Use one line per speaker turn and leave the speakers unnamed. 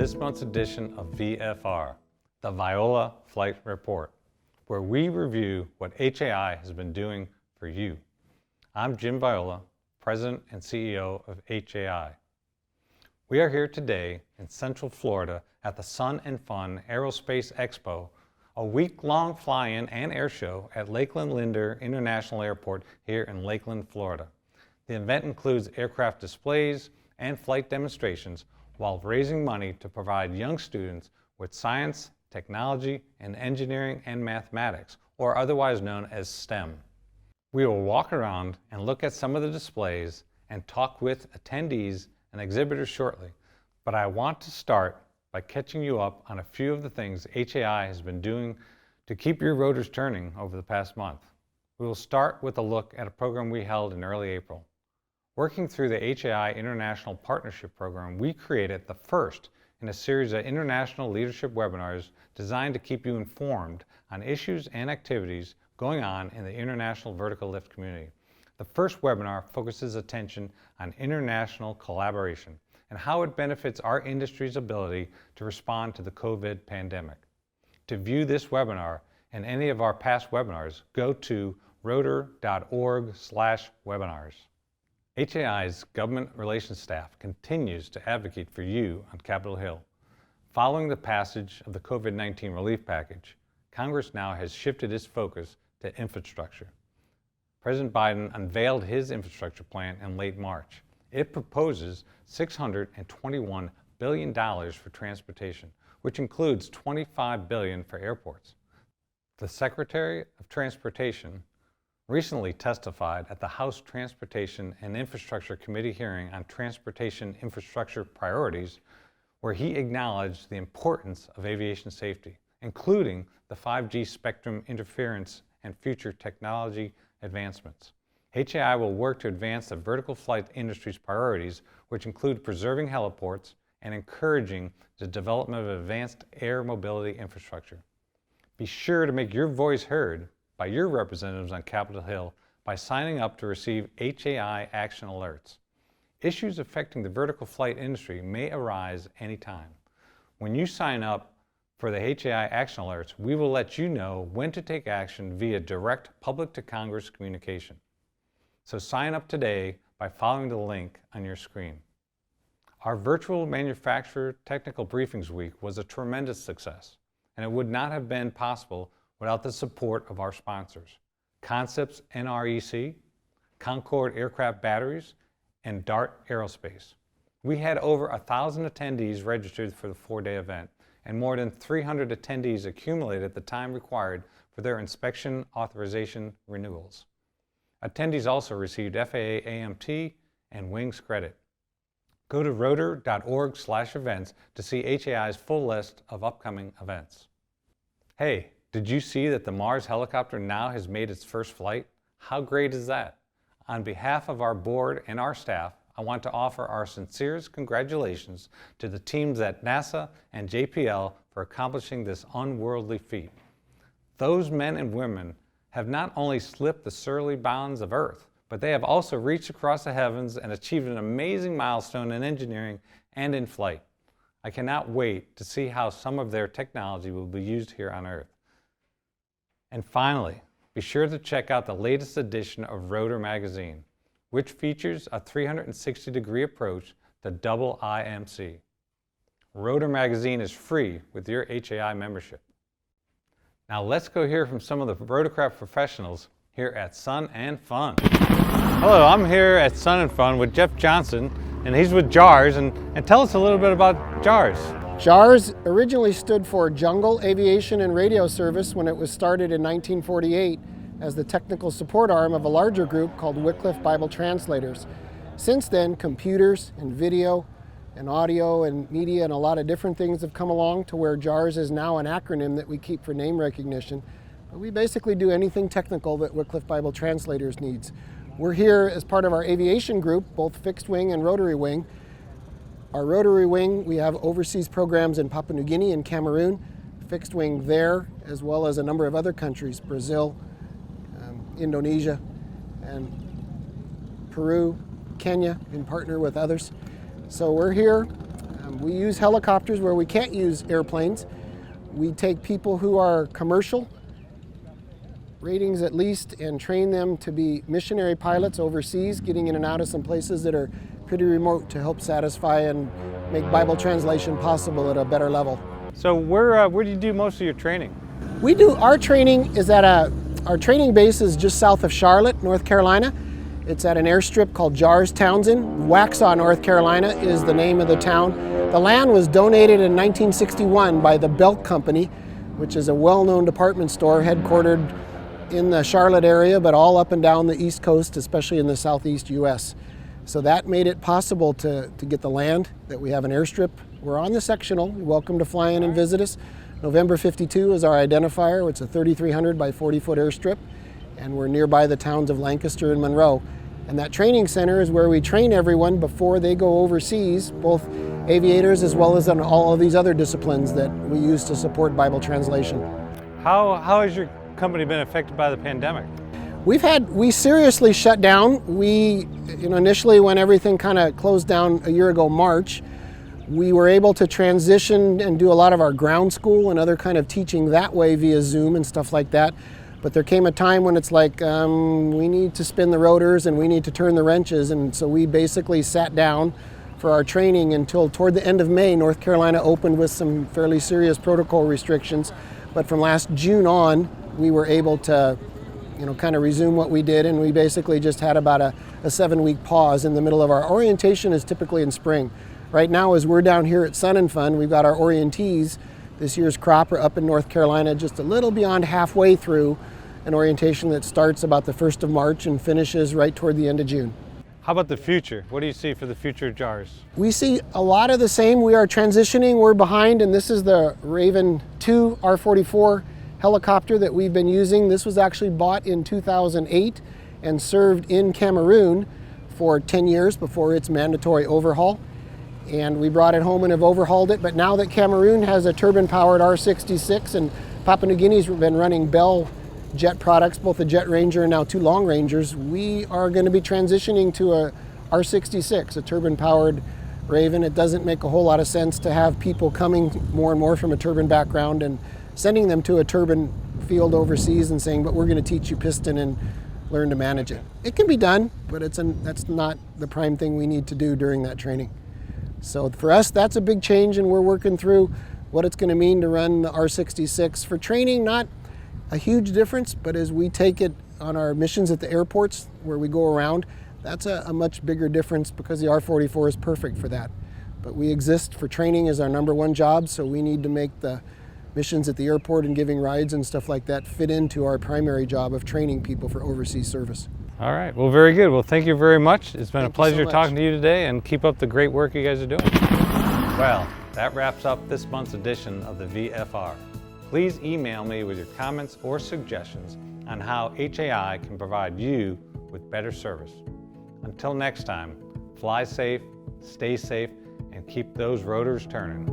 this month's edition of VFR, the Viola Flight Report, where we review what HAI has been doing for you. I'm Jim Viola, President and CEO of HAI. We are here today in Central Florida at the Sun and Fun Aerospace Expo, a week-long fly-in and air show at Lakeland Linder International Airport here in Lakeland, Florida. The event includes aircraft displays and flight demonstrations while raising money to provide young students with science, technology, and engineering and mathematics, or otherwise known as STEM. We will walk around and look at some of the displays and talk with attendees and exhibitors shortly, but I want to start by catching you up on a few of the things HAI has been doing to keep your rotors turning over the past month. We will start with a look at a program we held in early April. Working through the HAI International Partnership Program, we created the first in a series of international leadership webinars designed to keep you informed on issues and activities going on in the international vertical lift community. The first webinar focuses attention on international collaboration and how it benefits our industry's ability to respond to the COVID pandemic. To view this webinar and any of our past webinars, go to rotor.org/webinars. HAI's government relations staff continues to advocate for you on Capitol Hill. Following the passage of the COVID-19 relief package, Congress now has shifted its focus to infrastructure. President Biden unveiled his infrastructure plan in late March. It proposes $621 billion for transportation, which includes $25 billion for airports. The Secretary of Transportation recently testified at the House Transportation and Infrastructure Committee hearing on transportation infrastructure priorities, where he acknowledged the importance of aviation safety, including the 5G spectrum interference and future technology advancements. HAI will work to advance the vertical flight industry's priorities, which include preserving heliports and encouraging the development of advanced air mobility infrastructure. Be sure to make your voice heard by your representatives on Capitol Hill by signing up to receive HAI action alerts. Issues affecting the vertical flight industry may arise anytime. When you sign up for the HAI action alerts, we will let you know when to take action via direct public to Congress communication. So sign up today by following the link on your screen. Our virtual Manufacturer Technical Briefings Week was a tremendous success, and it would not have been possible without the support of our sponsors, Concepts NREC, Concorde Aircraft Batteries, and DART Aerospace. We had over 1,000 attendees registered for the 4-day event, and more than 300 attendees accumulated the time required for their inspection authorization renewals. Attendees also received FAA AMT and Wings credit. Go to rotor.org/events to see HAI's full list of upcoming events. Hey, did you see that the Mars helicopter now has made its first flight? How great is that? On behalf of our board and our staff, I want to offer our sincerest congratulations to the teams at NASA and JPL for accomplishing this unworldly feat. Those men and women have not only slipped the surly bounds of Earth, but they have also reached across the heavens and achieved an amazing milestone in engineering and in flight. I cannot wait to see how some of their technology will be used here on Earth. And finally, be sure to check out the latest edition of Rotor Magazine, which features a 360-degree approach to double IMC. Rotor Magazine is free with your HAI membership. Now let's go hear from some of the rotorcraft professionals here at Sun and Fun. Hello, I'm here at Sun and Fun with Jeff Johnson, and he's with JARS, and tell us a little bit about JARS.
JARS originally stood for Jungle Aviation and Radio Service when it was started in 1948 as the technical support arm of a larger group called Wycliffe Bible Translators. Since then, computers and video and audio and media and a lot of different things have come along to where JARS is now an acronym that we keep for name recognition. But we basically do anything technical that Wycliffe Bible Translators needs. We're here as part of our aviation group, both fixed wing and rotary wing. Our rotary wing, we have overseas programs in Papua New Guinea and Cameroon, fixed wing there, as well as a number of other countries, Brazil, Indonesia, and Peru, Kenya, in partner with others. So we're here We use helicopters where we can't use airplanes. We take people who are commercial ratings at least and train them to be missionary pilots overseas, getting in and out of some places that are pretty remote to help satisfy and make Bible translation possible at a better level.
So where do you do most of your training?
Our training is at our training base is just south of Charlotte, North Carolina. It's at an airstrip called Jars Townsend. Waxhaw, North Carolina is the name of the town. The land was donated in 1961 by the Belk Company, which is a well-known department store headquartered in the Charlotte area, but all up and down the East Coast, especially in the Southeast U.S. So that made it possible to get the land, that we have an airstrip. We're on the sectional. You're welcome to fly in and visit us. November 52 is our identifier. It's a 3,300 by 40-foot airstrip, and we're nearby the towns of Lancaster and Monroe. And that training center is where we train everyone before they go overseas, both aviators as well as in all of these other disciplines that we use to support Bible translation.
How has your company been affected by the pandemic?
We seriously shut down. Initially when everything kind of closed down a year ago, March, we were able to transition and do a lot of our ground school and other kind of teaching that way via Zoom and stuff like that. But there came a time when it's like, we need to spin the rotors and we need to turn the wrenches. And so we basically sat down for our training until toward the end of May. North Carolina opened with some fairly serious protocol restrictions. But from last June on, we were able to kind of resume what we did, and we basically just had about a 7-week pause in the middle of our orientation is typically in spring. Right now, as we're down here at Sun and Fun, we've got our orientees. This year's crop are up in North Carolina, just a little beyond halfway through an orientation that starts about the 1st of March and finishes right toward the end of June.
How about the future? What do you see for the future of JARS?
We see a lot of the same. We are transitioning, we're behind, and this is the Raven 2 R44 helicopter that we've been using. This was actually bought in 2008 and served in Cameroon for 10 years before its mandatory overhaul. And we brought it home and have overhauled it. But now that Cameroon has a turbine-powered R66 and Papua New Guinea's been running Bell jet products, both a Jet Ranger and now 2 Long Rangers, we are going to be transitioning to a R66, a turbine-powered Raven. It doesn't make a whole lot of sense to have people coming more and more from a turbine background and sending them to a turbine field overseas and saying, but we're going to teach you piston and learn to manage it. It can be done, but that's not the prime thing we need to do during that training. So for us, that's a big change, and we're working through what it's going to mean to run the R66. For training, not a huge difference, but as we take it on our missions at the airports where we go around, that's a much bigger difference because the R44 is perfect for that. But we exist for training as our #1 job, so we need to make the missions at the airport and giving rides and stuff like that fit into our primary job of training people for overseas service.
All right, well, very good. Well, thank you very much. It's been a
Thank you so
pleasure
much.
talking to you today, and keep up the great work you guys are doing. Well, that wraps up this month's edition of the VFR. Please email me with your comments or suggestions on how HAI can provide you with better service. Until next time, fly safe, stay safe, and keep those rotors turning.